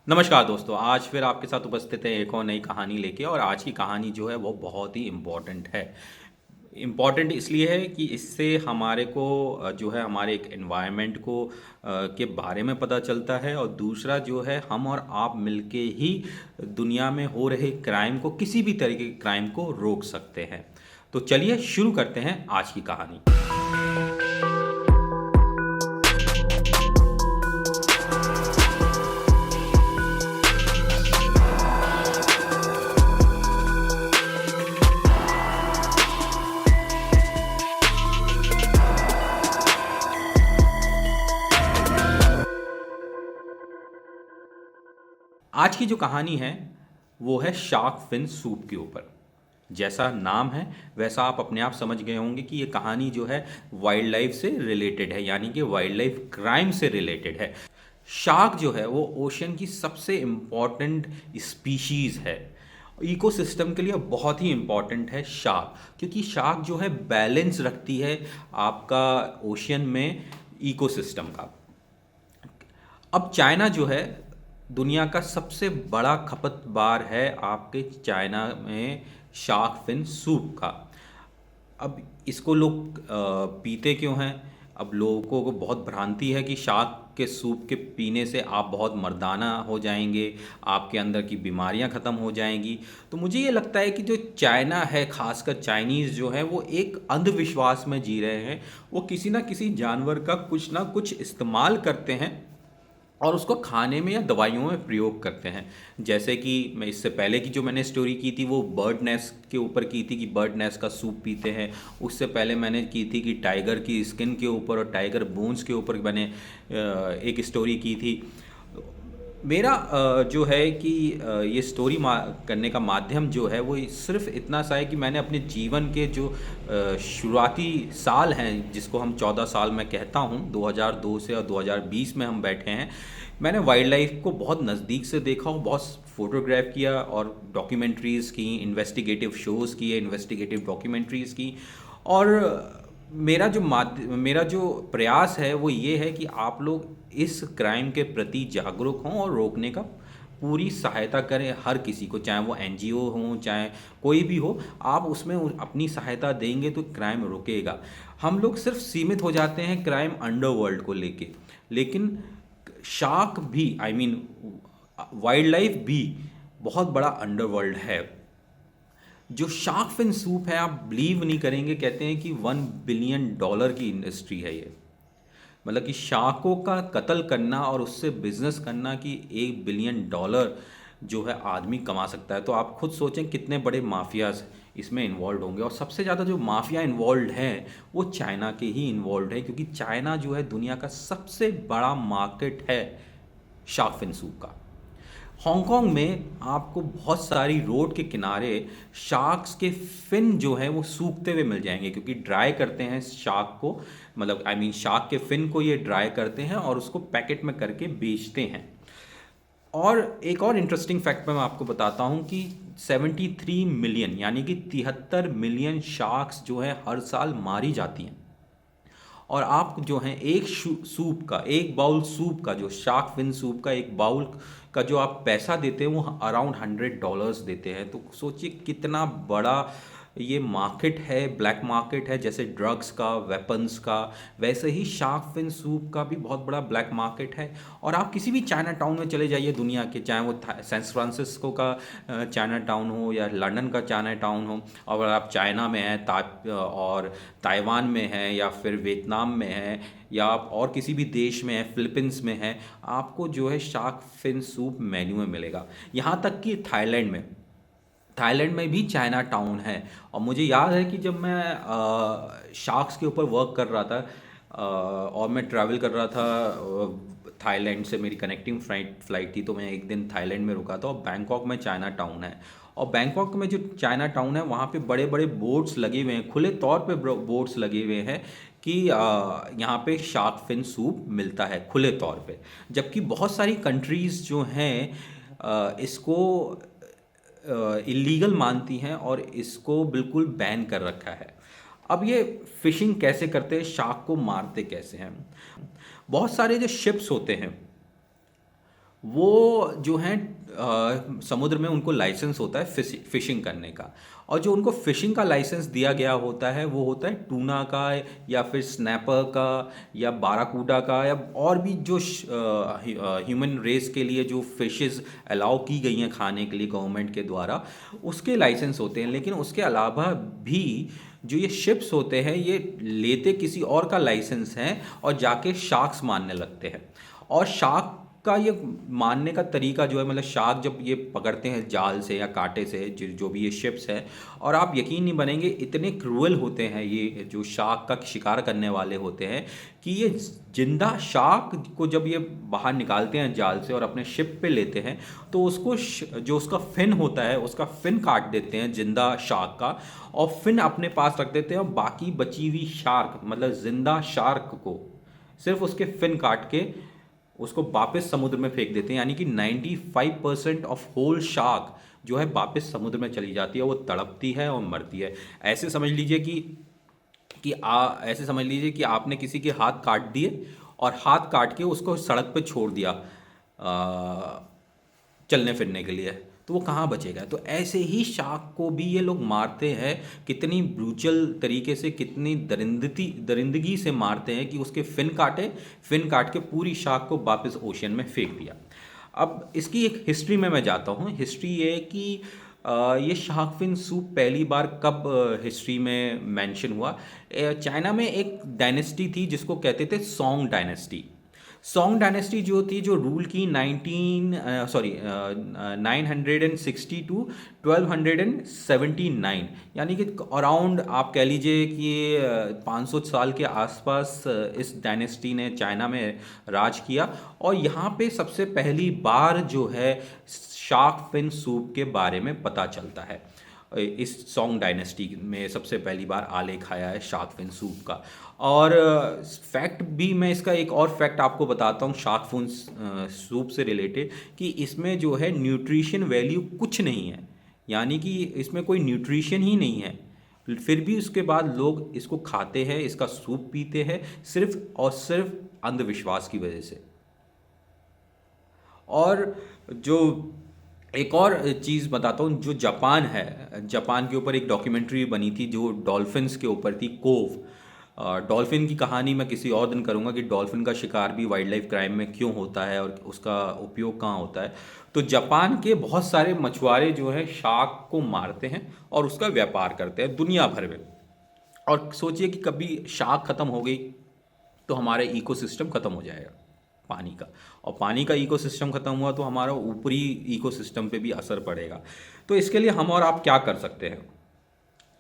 नमस्कार दोस्तों, आज फिर आपके साथ उपस्थित है एक और नई कहानी लेके। और आज की कहानी जो है वो बहुत ही इम्पोर्टेंट है। इम्पॉर्टेंट इसलिए है कि इससे हमारे को जो है हमारे एक एनवायरनमेंट को के बारे में पता चलता है, और दूसरा जो है हम और आप मिलके ही दुनिया में हो रहे क्राइम को, किसी भी तरीके के क्राइम को रोक सकते हैं। तो चलिए शुरू करते हैं आज की कहानी। आज की जो कहानी है वो है शार्क फिन सूप के ऊपर। जैसा नाम है वैसा आप अपने आप समझ गए होंगे कि ये कहानी जो है वाइल्ड लाइफ से रिलेटेड है, यानी कि वाइल्ड लाइफ क्राइम से रिलेटेड है। शार्क जो है वो ओशन की सबसे इम्पॉर्टेंट स्पीशीज़ है। इकोसिस्टम के लिए बहुत ही इम्पॉर्टेंट है शार्क, क्योंकि शार्क जो है बैलेंस रखती है आपका ओशन में इकोसिस्टम का। अब चाइना जो है दुनिया का सबसे बड़ा खपतबार है आपके चाइना में शार्क फिन सूप का। अब इसको लोग पीते क्यों हैं? अब लोगों को बहुत भ्रांति है कि शार्क के सूप के पीने से आप बहुत मर्दाना हो जाएंगे, आपके अंदर की बीमारियां ख़त्म हो जाएंगी। तो मुझे ये लगता है कि जो चाइना है, खासकर चाइनीज़ जो है, वो एक अंधविश्वास में जी रहे हैं। वो किसी ना किसी जानवर का कुछ ना कुछ इस्तेमाल करते हैं और उसको खाने में या दवाइयों में प्रयोग करते हैं। जैसे कि मैं इससे पहले की जो मैंने स्टोरी की थी वो बर्ड नेस्ट के ऊपर की थी कि बर्ड नेस्ट का सूप पीते हैं। उससे पहले मैंने की थी कि टाइगर की स्किन के ऊपर और टाइगर बोन्स के ऊपर मैंने एक स्टोरी की थी। मेरा जो है कि ये स्टोरी करने का माध्यम जो है वो सिर्फ इतना सा है कि मैंने अपने जीवन के जो शुरुआती साल हैं, जिसको हम 14 साल मैं कहता हूँ, 2002 से और 2020 में हम बैठे हैं, मैंने वाइल्ड लाइफ को बहुत नज़दीक से देखा और बहुत फोटोग्राफ किया और डॉक्यूमेंट्रीज़ की, इन्वेस्टिगेटिव शोज़ किए, इन्वेस्टिगेटिव डॉक्यूमेंट्रीज़ की। और मेरा जो प्रयास है वो ये है कि आप लोग इस क्राइम के प्रति जागरूक हों और रोकने का पूरी सहायता करें हर किसी को, चाहे वो एनजीओ हो चाहे कोई भी हो। आप उसमें अपनी सहायता देंगे तो क्राइम रुकेगा। हम लोग सिर्फ सीमित हो जाते हैं क्राइम अंडरवर्ल्ड को लेके, लेकिन शार्क भी, आई मीन वाइल्ड लाइफ भी बहुत बड़ा अंडरवर्ल्ड है। जो शार्क फिन सूप है, आप बिलीव नहीं करेंगे, कहते हैं कि $1 बिलियन की इंडस्ट्री है ये। मतलब कि शार्कों का कत्ल करना और उससे बिजनेस करना कि $1 बिलियन जो है आदमी कमा सकता है। तो आप खुद सोचें कितने बड़े माफियाज इसमें इन्वॉल्व होंगे। और सबसे ज़्यादा जो माफिया इन्वॉल्व हैं वो चाइना के ही इन्वॉल्व है, क्योंकि चाइना जो है दुनिया का सबसे बड़ा मार्केट है शार्क फिन सूप का। हांगकांग में आपको बहुत सारी रोड के किनारे शार्क्स के फिन जो है वो सूखते हुए मिल जाएंगे, क्योंकि ड्राई करते हैं शार्क को, मतलब आई मीन शार्क के फिन को ये ड्राई करते हैं और उसको पैकेट में करके बेचते हैं। और एक और इंटरेस्टिंग फैक्ट मैं आपको बताता हूँ कि 73 मिलियन, यानी कि 73 मिलियन शार्क्स जो है हर साल मारी जाती हैं। और आप जो हैं एक सूप का, एक बाउल सूप का, जो शार्क फिन सूप का एक बाउल का जो आप पैसा देते हैं वो अराउंड $100 देते हैं। तो सोचिए कितना बड़ा ये मार्केट है, ब्लैक मार्केट है। जैसे ड्रग्स का, वेपन्स का, वैसे ही शार्क फिन सूप का भी बहुत बड़ा ब्लैक मार्केट है। और आप किसी भी चाइना टाउन में चले जाइए दुनिया के, चाहे वो सैन फ्रांसिस्को का चाइना टाउन हो या लंदन का चाइना टाउन हो, और अगर आप चाइना में हैं और ताइवान में हैं या फिर वियतनाम में हैं या आप और किसी भी देश में हैं, फिलीपींस में हैं, आपको जो है शार्क फिन सूप मेन्यू में मिलेगा। यहाँ तक कि थाईलैंड में भी चाइना टाउन है। और मुझे याद है कि जब मैं शार्क्स के ऊपर वर्क कर रहा था और मैं ट्रैवल कर रहा था थाईलैंड से, मेरी कनेक्टिंग फ्लाइट थी, तो मैं एक दिन थाईलैंड में रुका था। और बैंकॉक में चाइना टाउन है, और बैंकॉक में जो चाइना टाउन है वहाँ पे बड़े बड़े बोर्ड्स लगे हुए हैं, खुले तौर पे बोर्ड्स लगे हुए हैं कि यहाँ पे शार्क फिन सूप मिलता है खुले तौर पे। जबकि बहुत सारी कंट्रीज़ जो हैं इसको इलीगल मानती हैं और इसको बिल्कुल बैन कर रखा है। अब ये फिशिंग कैसे करते हैं, शार्क को मारते कैसे हैं? बहुत सारे जो शिप्स होते हैं वो जो हैं समुद्र में उनको लाइसेंस होता है फिशिंग करने का। और जो उनको फिशिंग का लाइसेंस दिया गया होता है वो होता है टूना का, या फिर स्नैपर का, या बाराकूडा का, या और भी जो ह्यूमन रेस के लिए जो फिशेस अलाउ की गई हैं खाने के लिए गवर्नमेंट के द्वारा, उसके लाइसेंस होते हैं। लेकिन उसके अलावा भी जो ये शिप्स होते हैं ये लेते किसी और का लाइसेंस हैं और जाके शार्क्स मारने लगते हैं। और शार्क का ये मारने का तरीका जो है, मतलब शार्क जब ये पकड़ते हैं जाल से या कांटे से, जो भी ये शिप्स हैं, और आप यकीन नहीं बनेंगे इतने क्रूअल होते हैं ये जो शार्क का शिकार करने वाले होते हैं कि ये जिंदा शार्क को जब ये बाहर निकालते हैं जाल से और अपने शिप पे लेते हैं, तो उसको जो उसका फिन होता है उसका फिन काट देते हैं जिंदा शार्क का, और फिन अपने पास रख देते हैं, और बाकी बची हुई शार्क मतलब जिंदा शार्क को सिर्फ उसके फिन काट के उसको वापस समुद्र में फेंक देते हैं। यानी कि 95% ऑफ होल शार्क जो है वापस समुद्र में चली जाती है, वो तड़पती है और मरती है। ऐसे समझ लीजिए ऐसे समझ लीजिए कि आपने किसी के हाथ काट दिए और हाथ काट के उसको सड़क पे छोड़ दिया चलने फिरने के लिए, तो वो कहाँ बचेगा। तो ऐसे ही शार्क को भी ये लोग मारते हैं, कितनी ब्रूचल तरीके से, कितनी दरिंदगी से मारते हैं कि उसके फिन काट के पूरी शार्क को वापस ओशन में फेंक दिया। अब इसकी एक हिस्ट्री में मैं जाता हूँ। हिस्ट्री ये है कि ये शार्क फिन सूप पहली बार कब हिस्ट्री में मेंशन हुआ। चाइना में एक डायनेस्टी थी जिसको कहते थे सोंग डायनेस्टी। सोंग डायनेस्टी जो थी, जो रूल की 960 टू 1279, यानी कि अराउंड आप कह लीजिए कि 500 साल के आसपास इस डायनेस्टी ने चाइना में राज किया। और यहाँ पे सबसे पहली बार जो है शार्क फिन सूप के बारे में पता चलता है। इस सोंग डायनेस्टी में सबसे पहली बार आलेख आया है शार्क फिन सूप का। और फैक्ट भी, मैं इसका एक और फैक्ट आपको बताता हूँ शार्क फिन सूप से रिलेटेड, कि इसमें जो है न्यूट्रिशन वैल्यू कुछ नहीं है, यानी कि इसमें कोई न्यूट्रिशन ही नहीं है, फिर भी उसके बाद लोग इसको खाते हैं, इसका सूप पीते हैं, सिर्फ और सिर्फ अंधविश्वास की वजह से। और जो एक और चीज़ बताता हूँ, जो जापान है, जापान के ऊपर एक डॉक्यूमेंट्री बनी थी जो डॉल्फिन्स के ऊपर थी, कोव। डॉल्फिन की कहानी मैं किसी और दिन करूँगा कि डॉल्फिन का शिकार भी वाइल्ड लाइफ क्राइम में क्यों होता है और उसका उपयोग कहाँ होता है। तो जापान के बहुत सारे मछुआरे जो हैं शार्क को मारते हैं और उसका व्यापार करते हैं दुनिया भर में। और सोचिए कि कभी शार्क ख़त्म हो गई तो हमारा इकोसिस्टम ख़त्म हो जाएगा पानी का, और पानी का इकोसिस्टम ख़त्म हुआ तो हमारा ऊपरी इकोसिस्टम पे भी असर पड़ेगा। तो इसके लिए हम और आप क्या कर सकते हैं?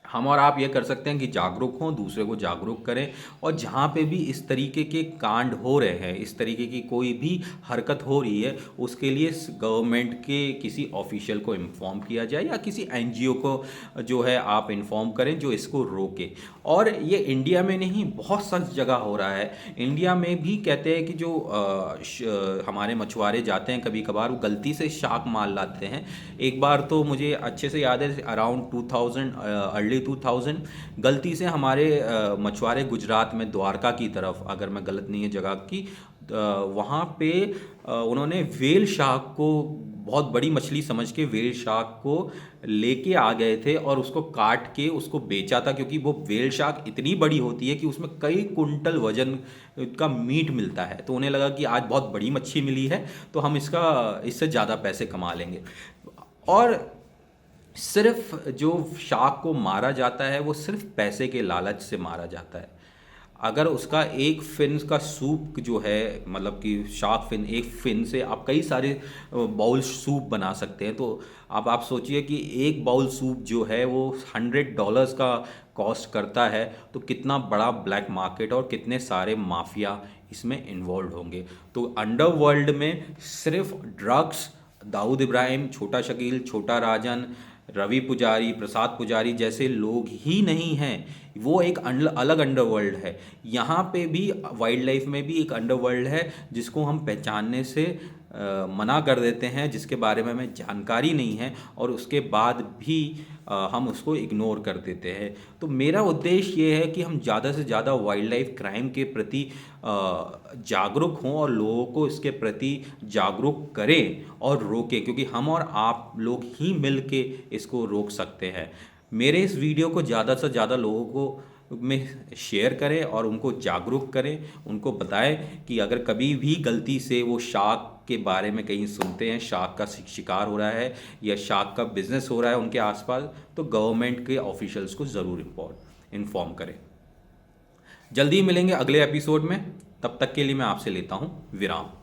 हम और आप ये कर सकते हैं कि जागरूक हों, दूसरे को जागरूक करें, और जहाँ पे भी इस तरीके के कांड हो रहे हैं, इस तरीके की कोई भी हरकत हो रही है, उसके लिए गवर्नमेंट के किसी ऑफिशियल को इन्फॉर्म किया जाए, या किसी एनजीओ को जो है आप इन्फॉर्म करें जो इसको रोके। और ये इंडिया में नहीं, बहुत सारी जगह हो रहा है। इंडिया में भी कहते हैं कि जो हमारे मछुआरे जाते हैं कभी कभार, वो गलती से शार्क मार लाते हैं। एक बार तो मुझे अच्छे से याद है, अराउंड 2000 अर्ली 2000 गलती से हमारे मछुआरे गुजरात में द्वारका की तरफ, अगर मैं गलत नहीं है जगह की, वहाँ पे उन्होंने वेल शार्क को, बहुत बड़ी मछली समझ के वेल शार्क को लेके आ गए थे और उसको काट के उसको बेचा था, क्योंकि वो वेल शार्क इतनी बड़ी होती है कि उसमें कई कुंटल वजन का मीट मिलता है। तो उन्हें लगा कि आज बहुत बड़ी मच्छी मिली है तो हम इससे ज़्यादा पैसे कमा लेंगे। और सिर्फ जो शार्क को मारा जाता है वो सिर्फ पैसे के लालच से मारा जाता है। अगर उसका एक फिन का सूप जो है, मतलब कि शार्क फिन, एक फिन से आप कई सारे बाउल सूप बना सकते हैं। तो अब आप सोचिए कि एक बाउल सूप जो है वो $100 का कॉस्ट करता है, तो कितना बड़ा ब्लैक मार्केट और कितने सारे माफिया इसमें इन्वॉल्व होंगे। तो अंडरवर्ल्ड में सिर्फ ड्रग्स, दाऊद इब्राहिम, छोटा शकील, छोटा राजन, रवि पुजारी, प्रसाद पुजारी जैसे लोग ही नहीं हैं, वो एक अलग अंडरवर्ल्ड है। यहाँ पे भी वाइल्ड लाइफ में भी एक अंडरवर्ल्ड है जिसको हम पहचानने से मना कर देते हैं जिसके बारे में हमें जानकारी नहीं है, और उसके बाद भी हम उसको इग्नोर कर देते हैं। तो मेरा उद्देश्य ये है कि हम ज़्यादा से ज़्यादा वाइल्ड लाइफ क्राइम के प्रति जागरूक हों और लोगों को इसके प्रति जागरूक करें और रोकें, क्योंकि हम और आप लोग ही मिल के इसको रोक सकते हैं। मेरे इस वीडियो को ज़्यादा से ज़्यादा लोगों को में शेयर करें और उनको जागरूक करें, उनको बताएं कि अगर कभी भी गलती से वो शार्क के बारे में कहीं सुनते हैं, शार्क का शिकार हो रहा है या शार्क का बिजनेस हो रहा है उनके आसपास, तो गवर्नमेंट के ऑफिशियल्स को ज़रूर इन्फॉर्म करें। जल्दी मिलेंगे अगले एपिसोड में, तब तक के लिए मैं आपसे लेता हूँ विराम।